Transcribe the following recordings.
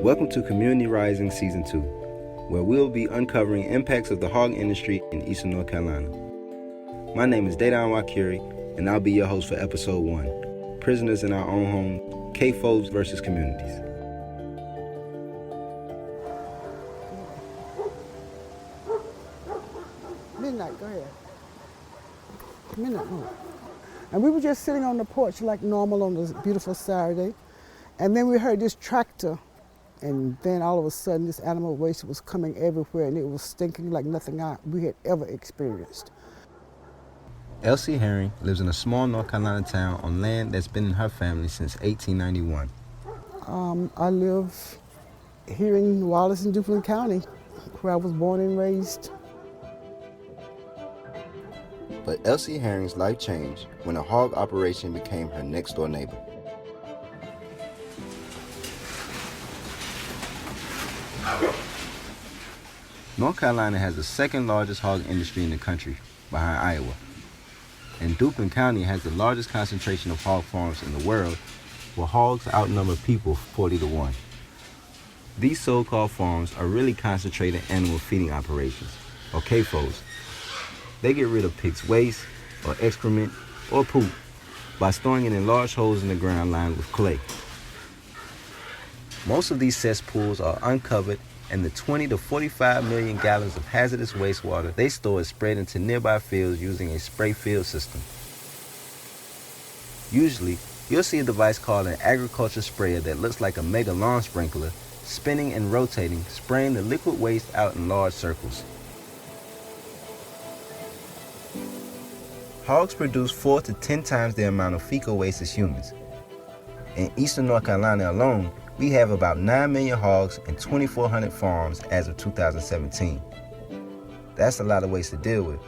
Welcome to Community Rising Season 2, where we'll be uncovering impacts of the hog industry in Eastern North Carolina. My name is Dedan Waciuri, and I'll be your host for Episode 1, Prisoners in Our Own Home, CAFOs versus Communities. Midnight, go ahead. Midnight, oh. And we were just sitting on the porch like normal on this beautiful Saturday, and then we heard this tractor, and then all of a sudden this animal waste was coming everywhere, and it was stinking like nothing we had ever experienced. Elsie Herring lives in a small North Carolina town on land that's been in her family since 1891. I live here in Wallace and Duplin County, where I was born and raised. But Elsie Herring's life changed when a hog operation became her next-door neighbor. North Carolina has the second largest hog industry in the country, behind Iowa. And Duplin County has the largest concentration of hog farms in the world, where hogs outnumber people 40-1. These so-called farms are really concentrated animal feeding operations, or CAFOs. They get rid of pigs' waste, or excrement, or poop by storing it in large holes in the ground lined with clay. Most of these cesspools are uncovered, and the 20 to 45 million gallons of hazardous wastewater they store is spread into nearby fields using a spray field system. Usually, you'll see a device called an agriculture sprayer that looks like a mega lawn sprinkler, spinning and rotating, spraying the liquid waste out in large circles. Hogs produce 4 to 10 times the amount of fecal waste as humans. In Eastern North Carolina alone, we have about 9 million hogs and 2,400 farms as of 2017. That's a lot of waste to deal with.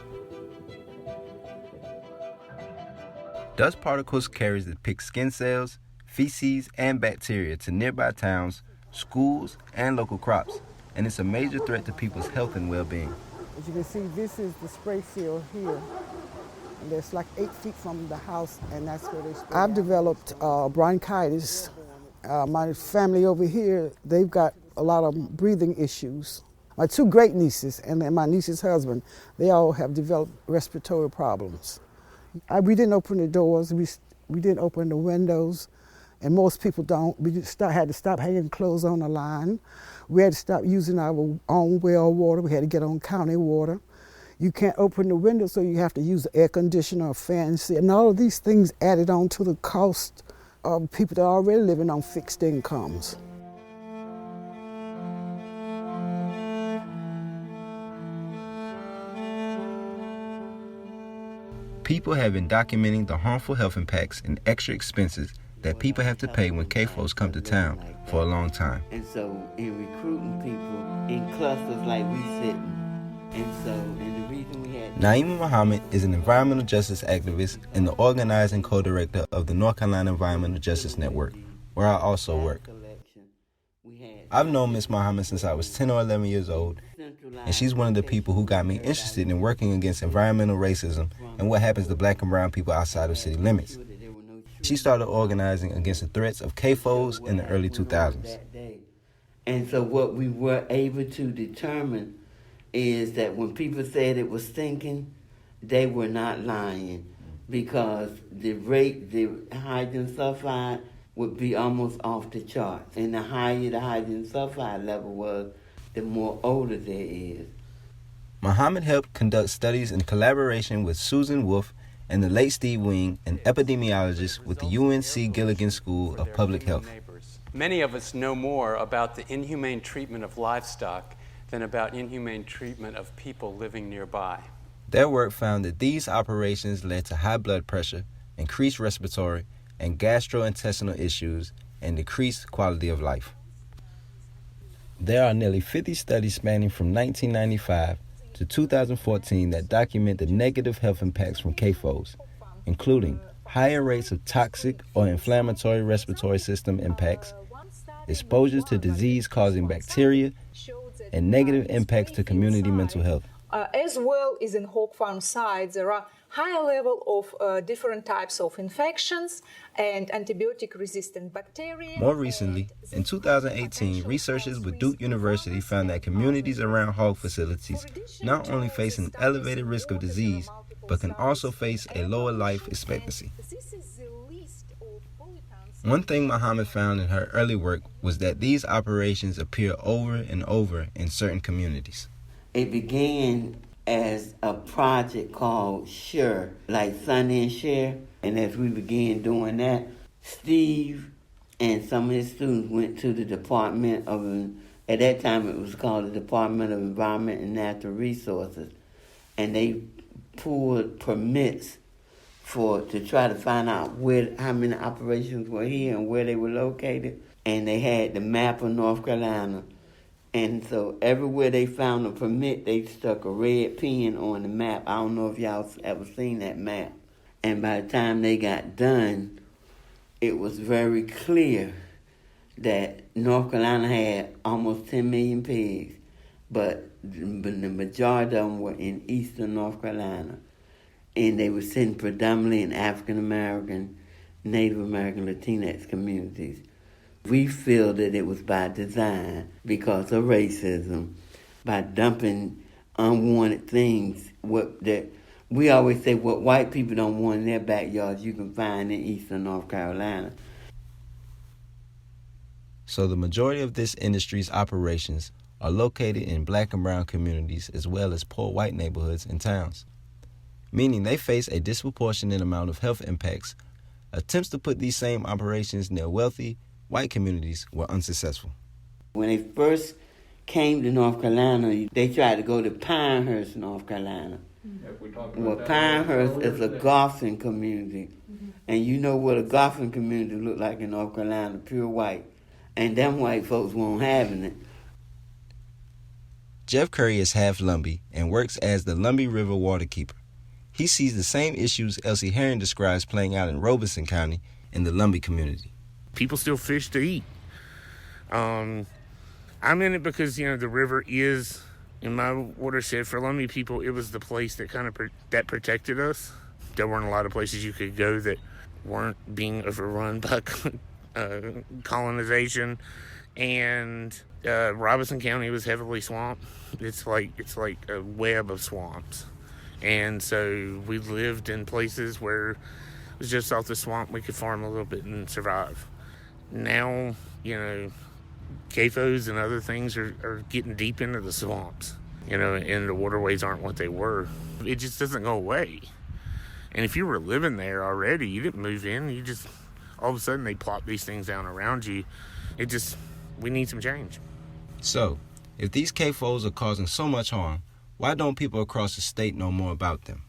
Dust particles carries the pig's skin cells, feces, and bacteria to nearby towns, schools, and local crops, and it's a major threat to people's health and well-being. As you can see, this is the spray field here. And it's like 8 feet from the house, and that's where they spray. I've developed bronchitis. My family over here, they've got a lot of breathing issues. My 2 great nieces and then my niece's husband, they all have developed respiratory problems. We didn't open the doors, we didn't open the windows, and most people don't. We had to stop hanging clothes on the line. We had to stop using our own well water. We had to get on county water. You can't open the window, so you have to use the air conditioner or fan. And all of these things added on to the cost of people that are already living on fixed incomes. People have been documenting the harmful health impacts and extra expenses that people have to pay when CAFOs come to town for a long time. And so in recruiting people in clusters like we sitting, and the reason we had... Naeema is an environmental justice activist and the organizer and co-director of the North Carolina Environmental Justice Network, where I also work. I've known Ms. Muhammad since I was 10 or 11 years old, and she's one of the people who got me interested in working against environmental racism and what happens to black and brown people outside of city limits. She started organizing against the threats of CAFOs in the early 2000s. And so what we were able to determine is that when people said it was stinking, they were not lying, because the hydrogen sulfide would be almost off the charts. And the higher the hydrogen sulfide level was, the more odor there is. Muhammad helped conduct studies in collaboration with Susan Wolf and the late Steve Wing, an epidemiologist with the UNC Gilligan School of Public Health. Many of us know more about the inhumane treatment of livestock than about inhumane treatment of people living nearby. Their work found that these operations led to high blood pressure, increased respiratory and gastrointestinal issues, and decreased quality of life. There are nearly 50 studies spanning from 1995 to 2014 that document the negative health impacts from CAFOs, including higher rates of toxic or inflammatory respiratory system impacts, exposures to disease-causing bacteria, and negative impacts to community mental health. as well as in hog farm side, there are higher level of different types of infections and antibiotic-resistant bacteria. More recently, in 2018, researchers with Duke University found that communities around hog facilities not only face an elevated risk of disease, but can also face a lower life expectancy. One thing Muhammad found in her early work was that these operations appear over and over in certain communities. It began as a project called Sherri, like Sonny and Cher. And as we began doing that, Steve and some of his students went to the Department of, at that time it was called the Department of Environment and Natural Resources, and they pulled permits to try to find out how many operations were here and where they were located. And they had the map of North Carolina. And so everywhere they found a permit, they stuck a red pin on the map. I don't know if y'all ever seen that map. And by the time they got done, it was very clear that North Carolina had almost 10 million pigs, but the majority of them were in eastern North Carolina. And they were sitting predominantly in African American, Native American, Latinx communities. We feel that it was by design because of racism, by dumping unwanted things. We always say what white people don't want in their backyards, you can find in eastern North Carolina. So the majority of this industry's operations are located in black and brown communities as well as poor white neighborhoods and towns, meaning they face a disproportionate amount of health impacts. Attempts to put these same operations near wealthy white communities were unsuccessful. When they first came to North Carolina, they tried to go to Pinehurst, North Carolina. Well, Pinehurst is a golfing community. And you know what a golfing community look like in North Carolina, pure white. And them white folks weren't having it. Jeff Currie is half Lumbee and works as the Lumbee River waterkeeper. He sees the same issues Elsie Herring describes playing out in Robeson County in the Lumbee community. People still fish to eat. I'm in it because, the river is, in my watershed, for Lumbee people, it was the place that kind of that protected us. There weren't a lot of places you could go that weren't being overrun by colonization. And Robeson County was heavily swamped. It's like a web of swamps. And so we lived in places where it was just off the swamp. We could farm a little bit and survive. Now, CAFOs and other things are getting deep into the swamps, and the waterways aren't what they were. It just doesn't go away. And if you were living there already, you didn't move in. You just, all of a sudden, they plop these things down around you. We need some change. So, if these CAFOs are causing so much harm, why don't people across the state know more about them?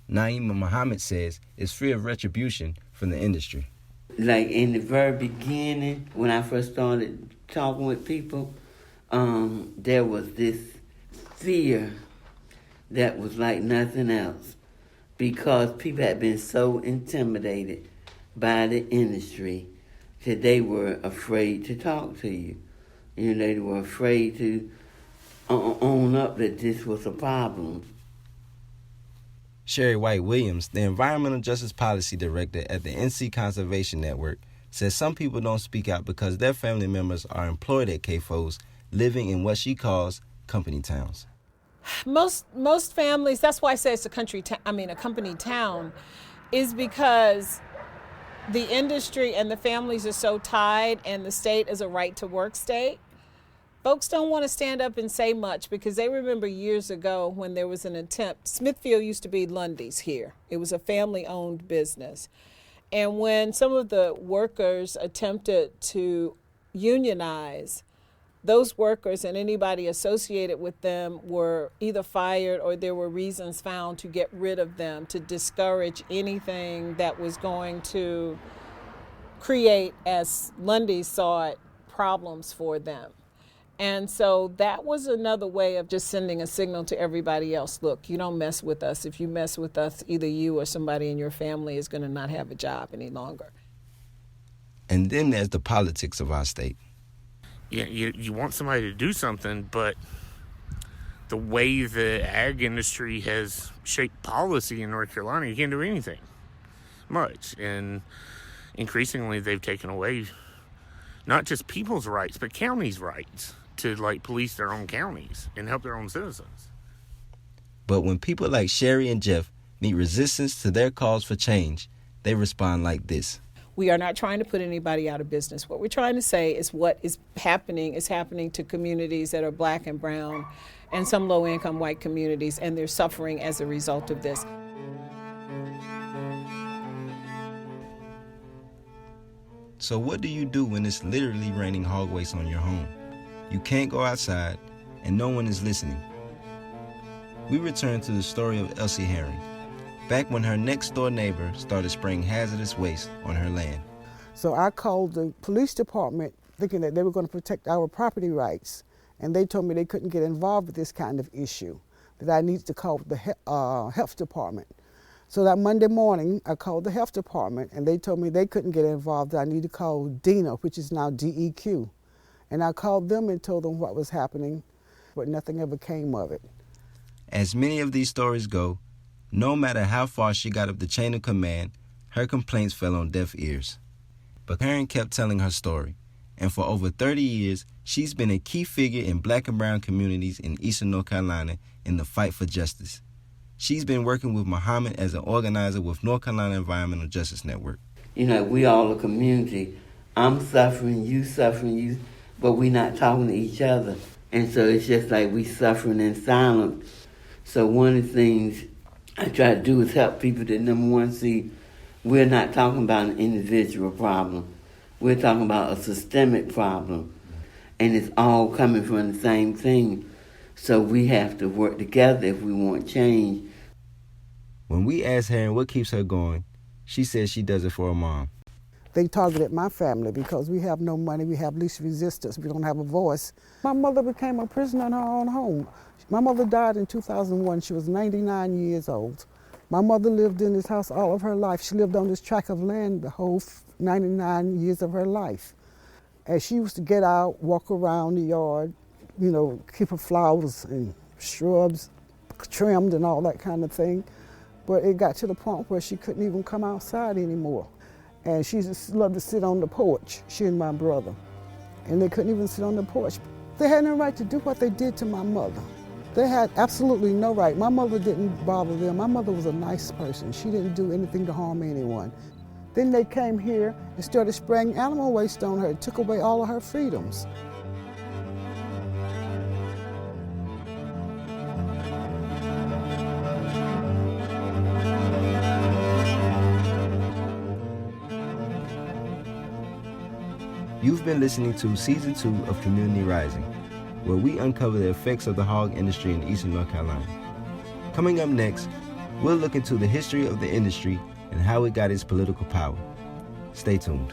Naeema Muhammad says it's free of retribution from the industry. Like in the very beginning, when I first started talking with people, there was this fear that was like nothing else because people had been so intimidated by the industry that they were afraid to talk to you. They were afraid to own up that this was a problem. Sherri White-Williams, the Environmental Justice Policy Director at the NC Conservation Network, says some people don't speak out because their family members are employed at CAFOs living in what she calls company towns. Most families, that's why I say it's a company town, is because the industry and the families are so tied and the state is a right-to-work state. Folks don't want to stand up and say much because they remember years ago when there was an attempt. Smithfield used to be Lundy's here. It was a family-owned business. And when some of the workers attempted to unionize, those workers and anybody associated with them were either fired or there were reasons found to get rid of them, to discourage anything that was going to create, as Lundy saw it, problems for them. And so that was another way of just sending a signal to everybody else. Look, you don't mess with us. If you mess with us, either you or somebody in your family is going to not have a job any longer. And then there's the politics of our state. You want somebody to do something, but the way the ag industry has shaped policy in North Carolina, you can't do anything much. And increasingly, they've taken away not just people's rights, but counties' rights to like police their own counties and help their own citizens. But when people like Sherri and Jeff meet resistance to their calls for change, they respond like this. We are not trying to put anybody out of business. What we're trying to say is what is happening to communities that are black and brown and some low-income white communities, and they're suffering as a result of this. So what do you do when it's literally raining hog waste on your home? You can't go outside, and no one is listening. We return to the story of Elsie Herring, back when her next-door neighbor started spraying hazardous waste on her land. So I called the police department thinking that they were going to protect our property rights, and they told me they couldn't get involved with this kind of issue, that I needed to call the health department. So that Monday morning, I called the health department, and they told me they couldn't get involved, that I need to call DENA, which is now DEQ. And I called them and told them what was happening, but nothing ever came of it. As many of these stories go, no matter how far she got up the chain of command, her complaints fell on deaf ears. But Herring kept telling her story, and for over 30 years, she's been a key figure in black and brown communities in eastern North Carolina in the fight for justice. She's been working with Muhammad as an organizer with North Carolina Environmental Justice Network. You know, we all a community. I'm suffering, but we're not talking to each other. And so it's just like we suffering in silence. So one of the things I try to do is help people to, number one, see we're not talking about an individual problem. We're talking about a systemic problem. And it's all coming from the same thing. So we have to work together if we want change. When we asked Herring what keeps her going, she says she does it for her mom. They targeted my family because we have no money, we have least resistance, we don't have a voice. My mother became a prisoner in her own home. My mother died in 2001. She was 99 years old. My mother lived in this house all of her life. She lived on this tract of land the whole 99 years of her life. And she used to get out, walk around the yard, you know, keep her flowers and shrubs trimmed and all that kind of thing. But it got to the point where she couldn't even come outside anymore. And she just loved to sit on the porch, she and my brother. And they couldn't even sit on the porch. They had no right to do what they did to my mother. They had absolutely no right. My mother didn't bother them. My mother was a nice person. She didn't do anything to harm anyone. Then they came here and started spraying animal waste on her. It took away all of her freedoms. You've been listening to Season 2 of Community Rising, where we uncover the effects of the hog industry in eastern North Carolina. Coming up next, we'll look into the history of the industry and how it got its political power. Stay tuned.